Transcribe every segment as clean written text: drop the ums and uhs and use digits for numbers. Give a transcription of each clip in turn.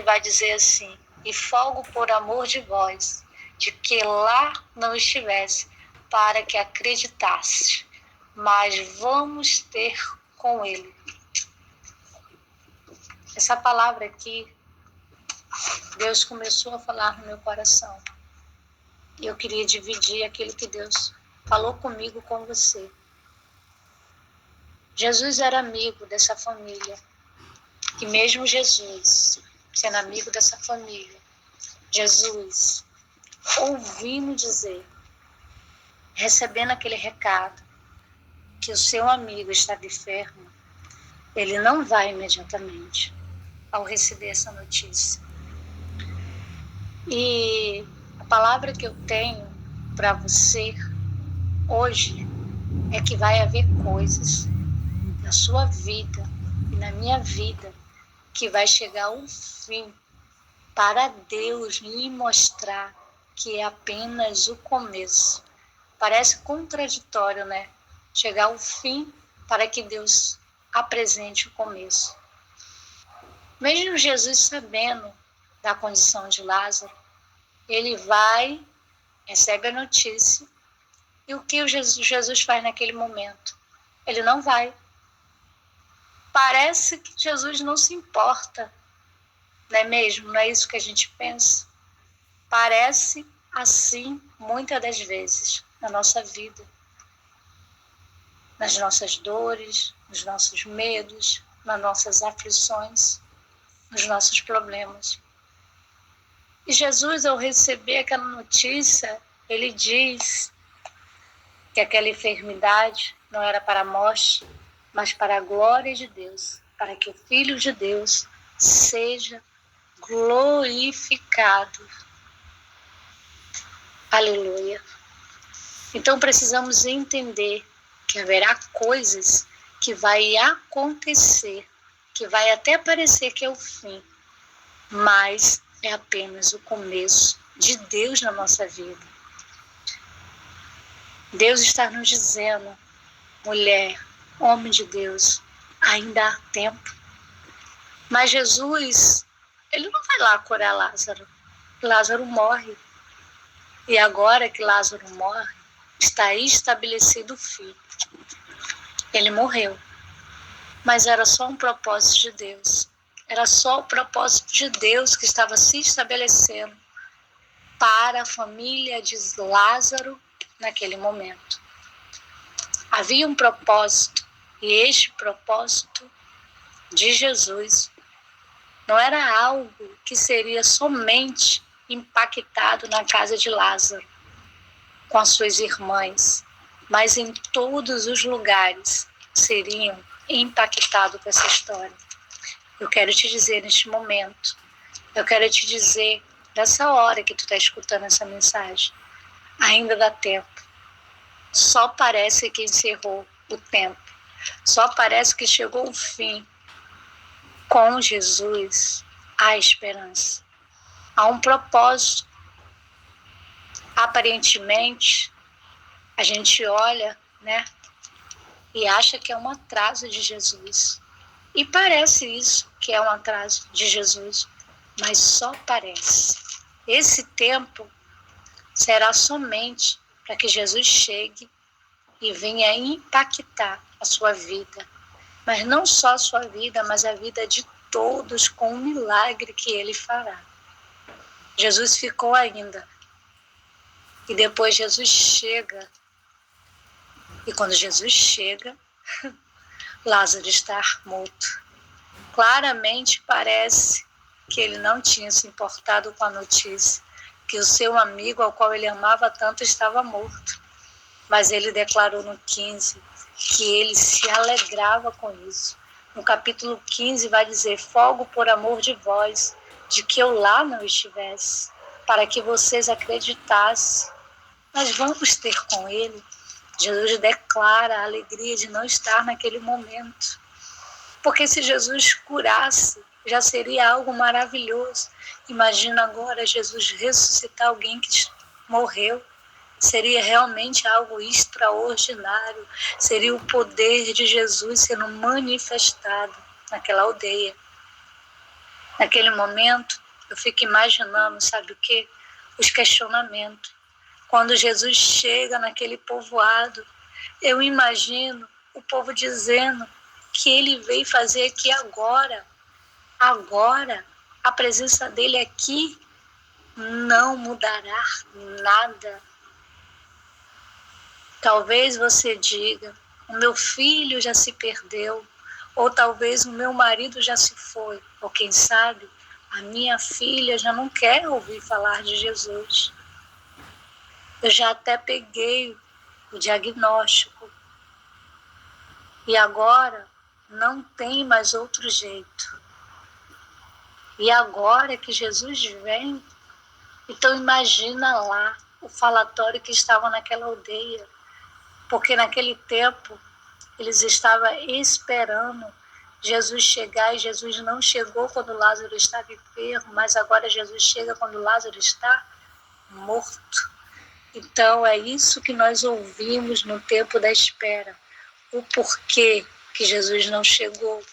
vai dizer assim: e folgo por amor de vós, de que lá não estivesse, para que acreditasse, mas vamos ter com ele. Essa palavra aqui, Deus começou a falar no meu coração. E eu queria dividir aquilo que Deus falou comigo com você. Jesus era amigo dessa família. E mesmo Jesus, sendo amigo dessa família, Jesus, ouvindo dizer, recebendo aquele recado, que o seu amigo estava enfermo, ele não vai imediatamente ao receber essa notícia. E a palavra que eu tenho para você hoje é que vai haver coisas na sua vida e na minha vida que vai chegar ao fim para Deus lhe mostrar que é apenas o começo. Parece contraditório, né? Chegar ao fim para que Deus apresente o começo. Mesmo Jesus sabendo da condição de Lázaro, ele vai, recebe a notícia, e o que o Jesus faz naquele momento? Ele não vai. Parece que Jesus não se importa, não é mesmo? Não é isso que a gente pensa? Parece assim muitas das vezes na nossa vida, nas nossas dores, nos nossos medos, nas nossas aflições, nos nossos problemas. E Jesus, ao receber aquela notícia, ele diz que aquela enfermidade não era para a morte, mas para a glória de Deus, para que o Filho de Deus seja glorificado. Aleluia. Então precisamos entender que haverá coisas que vai acontecer, que vai até parecer que é o fim, mas é apenas o começo de Deus na nossa vida. Deus está nos dizendo, mulher, homem de Deus, ainda há tempo. Mas Jesus, ele não vai lá curar Lázaro. Lázaro morre. E agora que Lázaro morre, está estabelecido o fim. Ele morreu. Mas era só um propósito de Deus. Era só o propósito de Deus que estava se estabelecendo para a família de Lázaro naquele momento. Havia um propósito, e este propósito de Jesus não era algo que seria somente impactado na casa de Lázaro, com as suas irmãs, mas em todos os lugares seriam impactados com essa história. Eu quero te dizer neste momento, eu quero te dizer nessa hora que tu está escutando essa mensagem, ainda dá tempo. Só parece que encerrou o tempo. Só parece que chegou o fim. Com Jesus, há esperança. Há um propósito. Aparentemente, a gente olha, né, e acha que é um atraso de Jesus. E parece isso, que é um atraso de Jesus. Mas só parece. Esse tempo será somente para que Jesus chegue e venha impactar a sua vida. Mas não só a sua vida, mas a vida de todos com o milagre que ele fará. Jesus ficou ainda. E depois Jesus chega. E quando Jesus chega, Lázaro está morto. Claramente parece que ele não tinha se importado com a notícia, que o seu amigo, ao qual ele amava tanto, estava morto. Mas ele declarou no 15 que ele se alegrava com isso. No capítulo 15 vai dizer, folgo por amor de vós, de que eu lá não estivesse, para que vocês acreditassem. Mas vamos ter com ele. Jesus declara a alegria de não estar naquele momento. Porque se Jesus curasse, já seria algo maravilhoso. Imagina agora Jesus ressuscitar alguém que morreu. Seria realmente algo extraordinário. Seria o poder de Jesus sendo manifestado naquela aldeia. Naquele momento, eu fico imaginando, sabe o quê? Os questionamentos. Quando Jesus chega naquele povoado, eu imagino o povo dizendo que ele veio fazer aqui agora. Agora, a presença dele aqui não mudará nada. Talvez você diga, o meu filho já se perdeu, ou talvez o meu marido já se foi, ou quem sabe, a minha filha já não quer ouvir falar de Jesus. Eu já até peguei o diagnóstico e agora não tem mais outro jeito. E agora que Jesus vem, então imagina lá o falatório que estava naquela aldeia, porque naquele tempo eles estavam esperando Jesus chegar e Jesus não chegou quando Lázaro estava enfermo, mas agora Jesus chega quando Lázaro está morto. Então é isso que nós ouvimos no tempo da espera, o porquê que Jesus não chegou.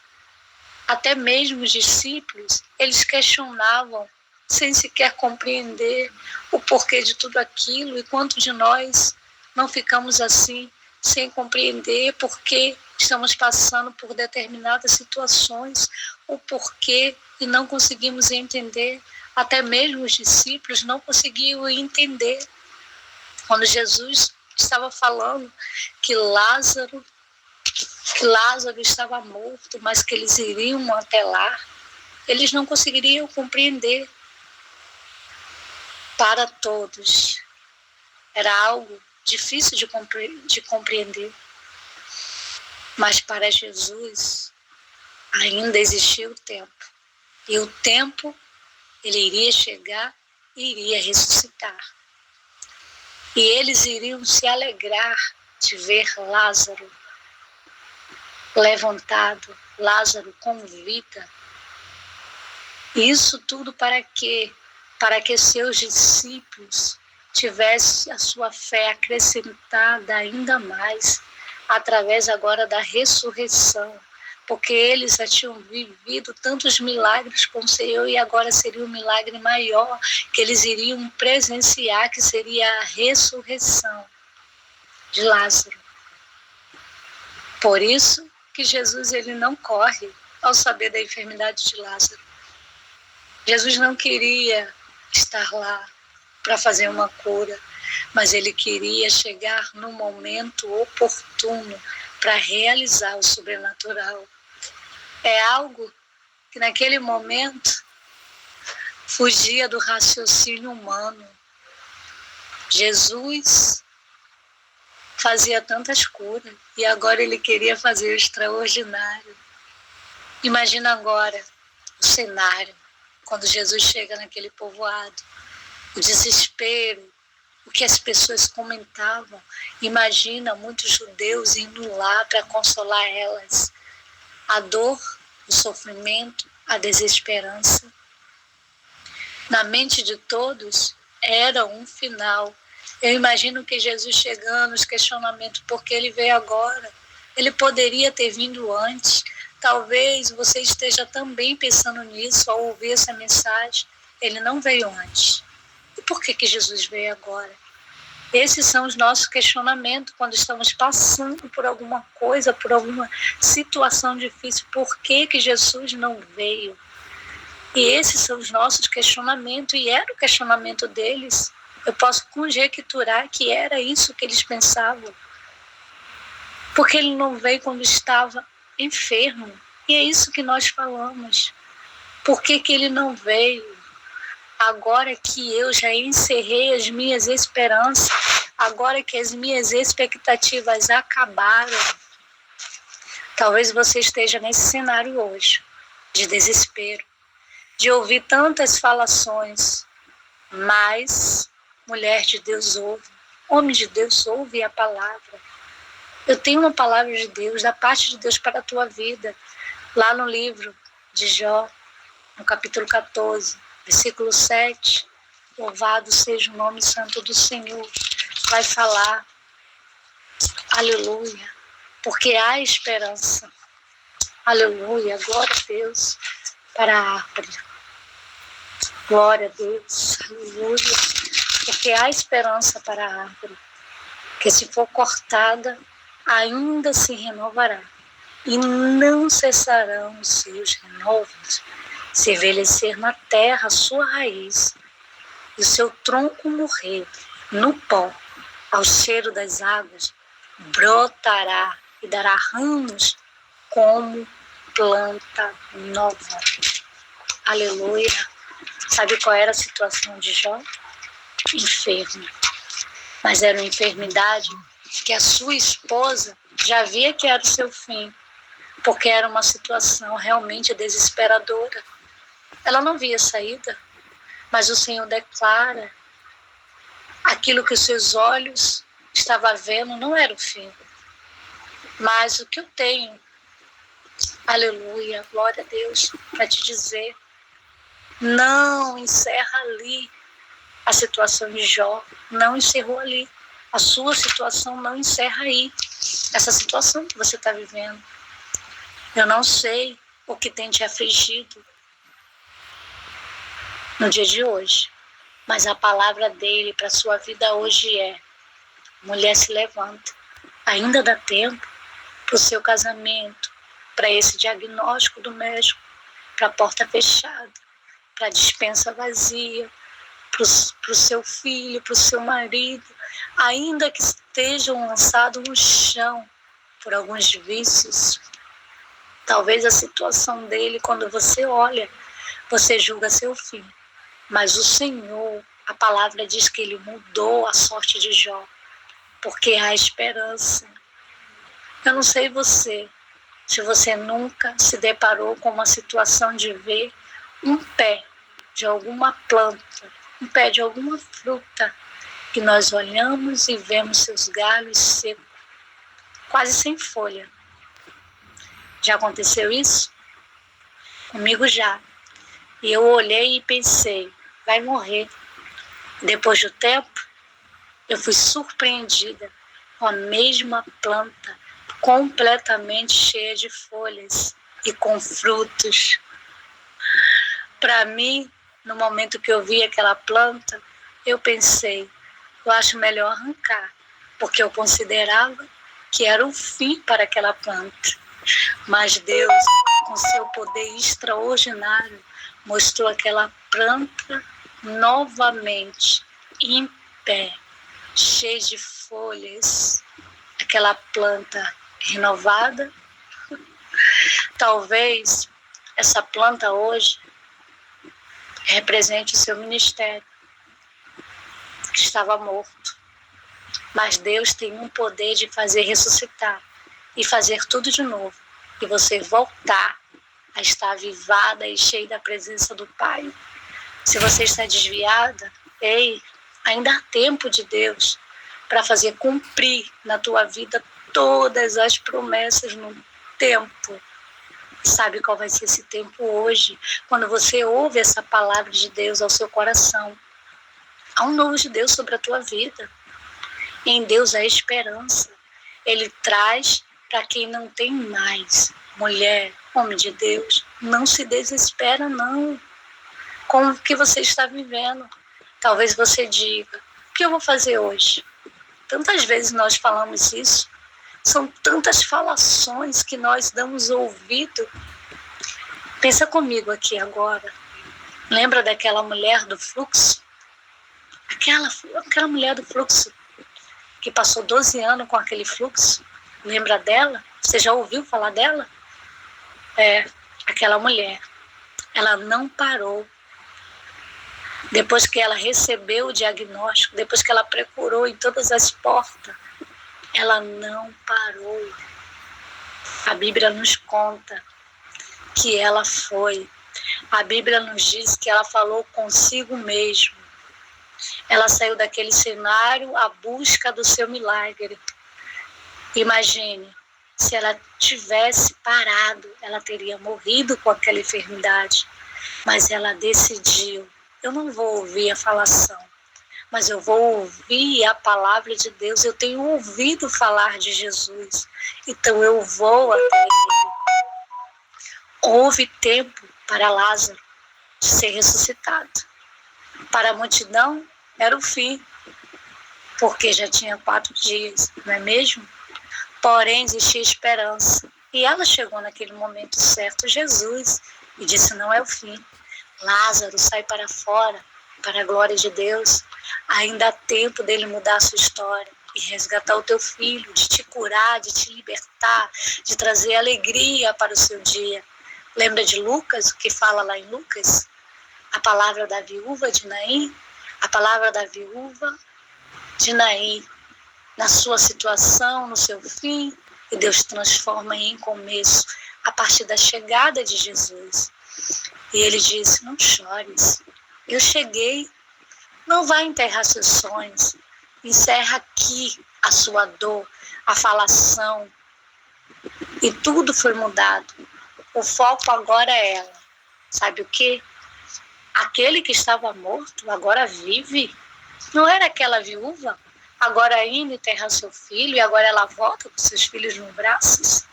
Até mesmo os discípulos, eles questionavam sem sequer compreender o porquê de tudo aquilo, e quanto de nós não ficamos assim, sem compreender porquê estamos passando por determinadas situações, o porquê, e não conseguimos entender. Até mesmo os discípulos não conseguiam entender. Quando Jesus estava falando que Lázaro estava morto, mas que eles iriam até lá, eles não conseguiriam compreender. Para todos, era algo difícil de compreender. Mas para Jesus, ainda existia o tempo. E o tempo, ele iria chegar e iria ressuscitar. E eles iriam se alegrar de ver Lázaro levantado, Lázaro com vida. Isso tudo para quê? Para que seus discípulos tivessem a sua fé acrescentada ainda mais, através agora da ressurreição, porque eles já tinham vivido tantos milagres com o Senhor e agora seria um milagre maior que eles iriam presenciar, que seria a ressurreição de Lázaro. Por isso que Jesus ele não corre ao saber da enfermidade de Lázaro. Jesus não queria estar lá para fazer uma cura, mas ele queria chegar no momento oportuno para realizar o sobrenatural. É algo que naquele momento fugia do raciocínio humano. Jesus fazia tantas curas e agora ele queria fazer o extraordinário. Imagina agora o cenário, quando Jesus chega naquele povoado, o desespero, o que as pessoas comentavam. Imagina muitos judeus indo lá para consolar elas. A dor, o sofrimento, a desesperança. Na mente de todos era um final. Eu imagino que Jesus chegando, os questionamentos, por que ele veio agora? Ele poderia ter vindo antes. Talvez você esteja também pensando nisso ao ouvir essa mensagem. Ele não veio antes. E por que Jesus veio agora? Esses são os nossos questionamentos quando estamos passando por alguma coisa, por alguma situação difícil. Por que Jesus não veio? E esses são os nossos questionamentos, e era o questionamento deles. Eu posso conjecturar que era isso que eles pensavam. Porque ele não veio quando estava enfermo. E é isso que nós falamos. Por que ele não veio? Agora que eu já encerrei as minhas esperanças, agora que as minhas expectativas acabaram, talvez você esteja nesse cenário hoje, de desespero, de ouvir tantas falações, mas mulher de Deus ouve, homem de Deus ouve a palavra. Eu tenho uma palavra de Deus, da parte de Deus para a tua vida, lá no livro de Jó, no capítulo 14, versículo 7, louvado seja o nome santo do Senhor, vai falar, aleluia, porque há esperança, aleluia, glória a Deus, para a árvore, Glória a Deus, aleluia. Porque há esperança para a árvore, que se for cortada, ainda se renovará. E não cessarão os seus renovos, se envelhecer na terra a sua raiz, e o seu tronco morrer no pó, ao cheiro das águas, brotará e dará ramos como planta nova. Aleluia. Sabe qual era a situação de Jó? Enfermo. Mas era uma enfermidade que a sua esposa já via que era o seu fim, porque era uma situação realmente desesperadora. Ela não via saída, mas o Senhor declara aquilo que os seus olhos estavam vendo não era o fim. Mas o que eu tenho, aleluia, glória a Deus, para te dizer, não encerra ali a situação de Jó, não encerrou ali. A sua situação não encerra aí. Essa situação que você está vivendo. Eu não sei o que tem te afligido no dia de hoje, mas a palavra dele para a sua vida hoje é: mulher, se levanta. Ainda dá tempo para o seu casamento, para esse diagnóstico do médico, para a porta fechada, para a despensa vazia, para o seu filho, para o seu marido, ainda que estejam lançados no chão por alguns vícios. Talvez a situação dele, quando você olha, você julga seu fim. Mas o Senhor, a palavra diz que ele mudou a sorte de Jó, porque há esperança. Eu não sei você, se você nunca se deparou com uma situação de ver um pé de alguma planta, um pé de alguma fruta, que nós olhamos e vemos seus galhos secos, quase sem folha. Já aconteceu isso? Comigo já. E eu olhei e pensei, vai morrer. Depois do tempo, eu fui surpreendida com a mesma planta, completamente cheia de folhas e com frutos. Para mim, no momento que eu vi aquela planta, eu pensei, eu acho melhor arrancar, porque eu considerava que era o fim para aquela planta. Mas Deus, com seu poder extraordinário, mostrou aquela planta novamente em pé, cheia de folhas, aquela planta renovada. Talvez essa planta hoje represente o seu ministério, que estava morto. Mas Deus tem um poder de fazer ressuscitar e fazer tudo de novo. E você voltar a estar avivada e cheia da presença do Pai. Se você está desviada, ei, ainda há tempo de Deus para fazer cumprir na tua vida todas as promessas no tempo. Sabe qual vai ser esse tempo hoje? Quando você ouve essa palavra de Deus ao seu coração. Há um novo de Deus sobre a tua vida. Em Deus há esperança. Ele traz para quem não tem mais. Mulher, homem de Deus, não se desespera não com o que você está vivendo. Talvez você diga, o que eu vou fazer hoje? Tantas vezes nós falamos isso. São tantas falações que nós damos ouvido. Pensa comigo aqui agora. Lembra daquela mulher do fluxo? Aquela mulher do fluxo que passou 12 anos com aquele fluxo. Lembra dela? Você já ouviu falar dela? Aquela mulher. Ela não parou. Depois que ela recebeu o diagnóstico, depois que ela procurou em todas as portas, ela não parou. A Bíblia nos conta que ela foi. A Bíblia nos diz que ela falou consigo mesma. Ela saiu daquele cenário à busca do seu milagre. Imagine, se ela tivesse parado, ela teria morrido com aquela enfermidade. Mas ela decidiu, eu não vou ouvir a falação, mas eu vou ouvir a palavra de Deus. Eu tenho ouvido falar de Jesus, então eu vou até ele. Houve tempo para Lázaro de ser ressuscitado. Para a multidão era o fim, porque já tinha 4 dias, não é mesmo? Porém, existia esperança. E ela chegou naquele momento certo, Jesus, e disse: não é o fim. Lázaro, sai para fora, para a glória de Deus. Ainda há tempo dele mudar a sua história e resgatar o teu filho, de te curar, de te libertar, de trazer alegria para o seu dia. Lembra de Lucas, o que fala lá em Lucas? A palavra da viúva de Naim? A palavra da viúva de Naim, na sua situação, no seu fim, e Deus transforma em começo a partir da chegada de Jesus. E ele disse: não chores, eu cheguei, não vai enterrar seus sonhos, encerra aqui a sua dor, a falação, e tudo foi mudado. O foco agora é ela. Sabe o quê? Aquele que estava morto agora vive. Não era aquela viúva? Agora indo enterrar seu filho e agora ela volta com seus filhos nos braços?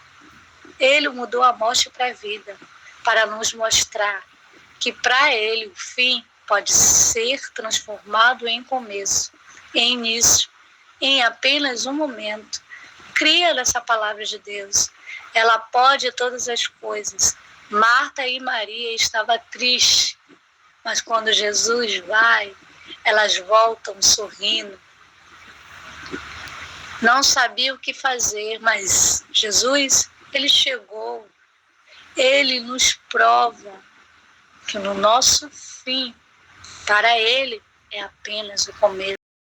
Ele mudou a morte para a vida, para nos mostrar que para ele o fim pode ser transformado em começo, em início, em apenas um momento. Cria nessa palavra de Deus. Ela pode todas as coisas. Marta e Maria estavam tristes, mas quando Jesus vai, elas voltam sorrindo. Não sabia o que fazer, mas Jesus, ele chegou. Ele nos prova que no nosso fim, para ele, é apenas o começo.